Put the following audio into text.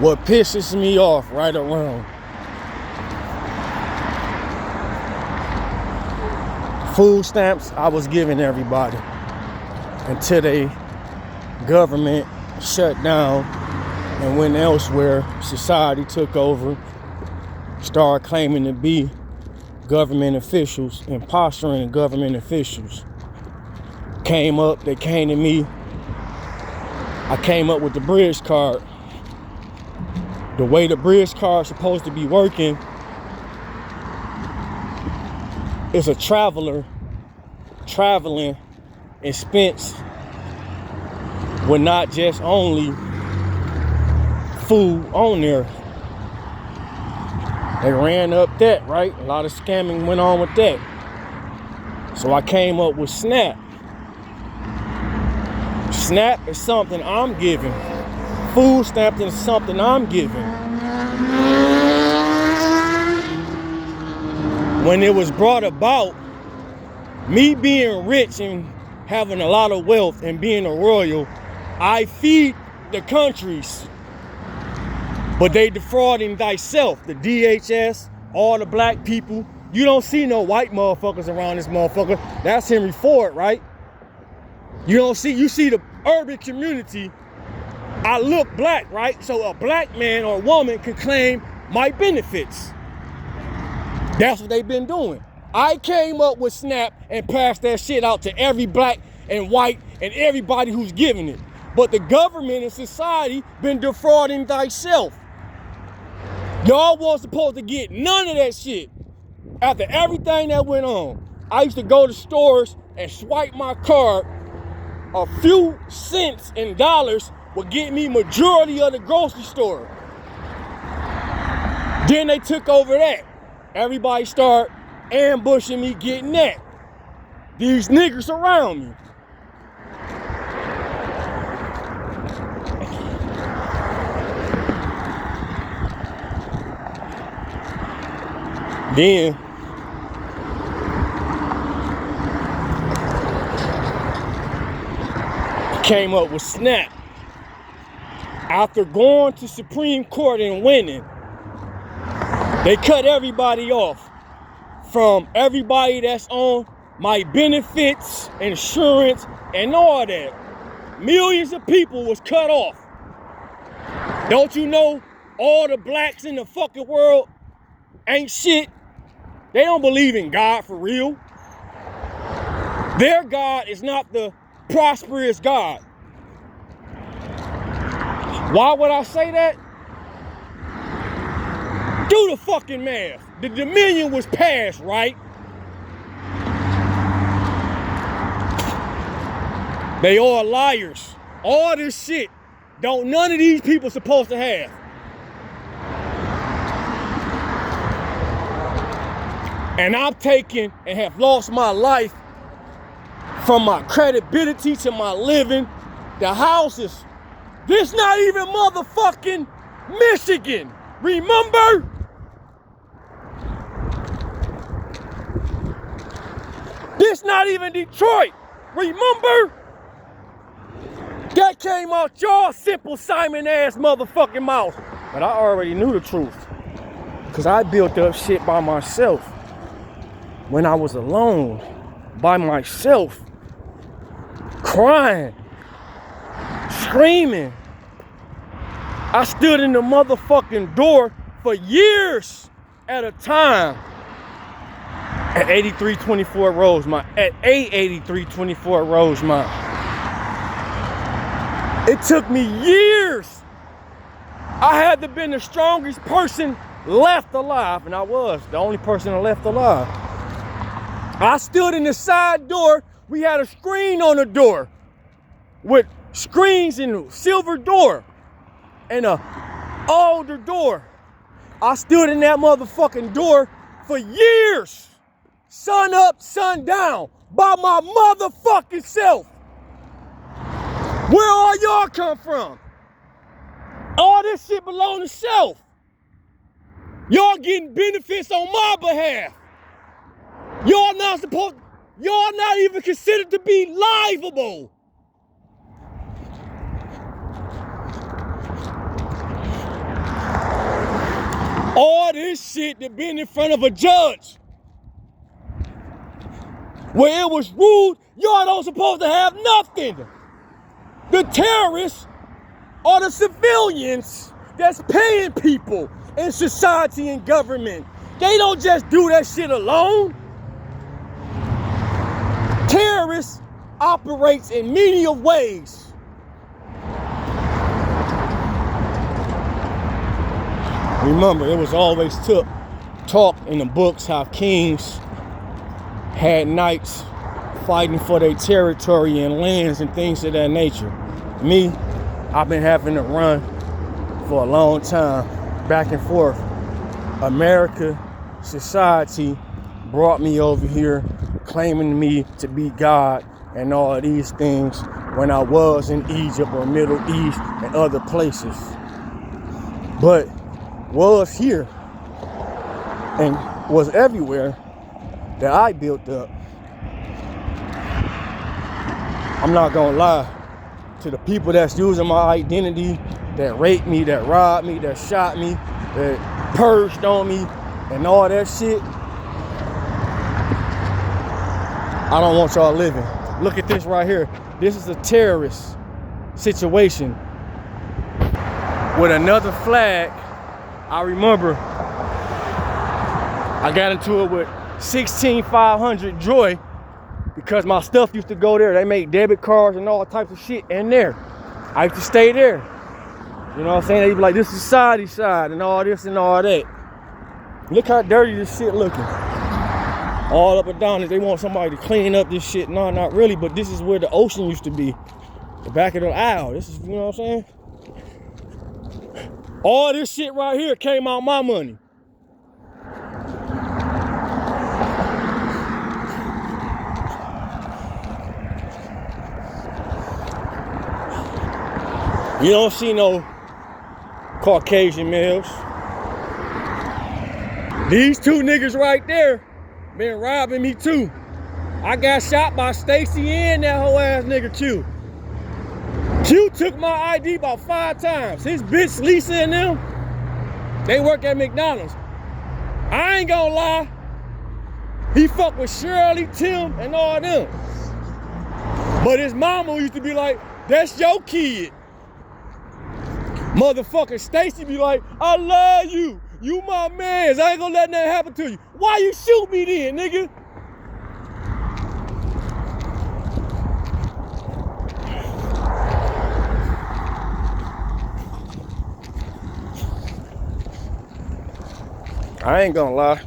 What pisses me off right around food stamps I was giving everybody until they government shut down and went elsewhere. Society took over, started claiming to be government officials, impostering government officials. They came to me. I came up with the bridge card. The way the bridge card is supposed to be working is a traveler traveling expense with not just only food on there. They ran up that, right? A lot of scamming went on with that. So I came up with SNAP. SNAP is something I'm giving. Food stamps is something I'm giving. When it was brought about, me being rich and having a lot of wealth and being a royal, I feed the countries. But they defrauding thyself, the DHS, all the black people. You don't see no white motherfuckers around this motherfucker. That's Henry Ford, right? You see the urban community. I look black, right? So a black man or woman can claim my benefits. That's what they've been doing. I came up with SNAP and passed that shit out to every black and white and everybody who's giving it. But the government and society been defrauding thyself. Y'all wasn't supposed to get none of that shit. After everything that went on, I used to go to stores and swipe my card. A few cents and dollars would get me majority of the grocery store. Then they took over that. Everybody started ambushing me, getting that. These niggas around me. Then came up with SNAP. After going to Supreme Court and winning, they cut everybody off. From everybody that's on my benefits, insurance, and all that. Millions of people was cut off. Don't you know all the blacks in the fucking world ain't shit? They don't believe in God for real. Their God is not the prosperous God. Why would I say that? Do the fucking math. The Dominion was passed, right? They all liars. All this shit none of these people supposed to have. And I've taken and have lost my life from my credibility to my living. The houses. This not even motherfucking Michigan. Remember? This not even Detroit. Remember? That came out y'all simple Simon ass motherfucking mouth. But I already knew the truth. Cause I built up shit by myself. When I was alone. By myself. Crying. Screaming. I stood in the motherfucking door for years at a time. At 8324 Rosemont. At 88324 Rosemont. It took me years. I had to been the strongest person left alive. And I was the only person left alive. I stood in the side door. We had a screen on the door. With screens in the silver door. And a older door. I stood in that motherfucking door for years. Sun up, sun down, by my motherfucking self. Where all y'all come from? All this shit belong to self. Y'all getting benefits on my behalf. Y'all not even considered to be livable. get to being in front of a judge where it was ruled y'all don't supposed to have nothing. The terrorists are the civilians that's paying people in society and government. They don't just do that shit alone. Terrorists operates in many of ways. Remember, it was always talk in the books how kings had knights fighting for their territory and lands and things of that nature. Me, I've been having to run for a long time, back and forth. America, society brought me over here, claiming me to be God and all of these things when I was in Egypt or Middle East and other places. But was here and was everywhere that I built up. I'm not gonna lie to the people that's using my identity, that raped me, that robbed me, that shot me, that purged on me, and all that shit. I don't want y'all living. Look at this right here. This is a terrorist situation with another flag. I remember I got into it with 16500 Joy because my stuff used to go there. They make debit cards and all types of shit in there. I used to stay there. You know what I'm saying? They'd be like, this is society side and all this and all that. Look how dirty this shit looking. All up and down it. They want somebody to clean up this shit. No, not really, but this is where the ocean used to be. The back of the aisle. This is, you know what I'm saying? All this shit right here came out my money. You don't see no Caucasian males. These two niggas right there been robbing me too. I got shot by Stacy and that whole ass nigga Q. Q took my ID about 5 times. His bitch Lisa and them, they work at McDonald's. I ain't gonna lie. He fucked with Shirley, Tim, and all them. But his mama used to be like, that's your kid. Motherfucker Stacy be like, I love you. You my mans. I ain't gonna let nothing happen to you. Why you shoot me then, nigga? I ain't gonna lie.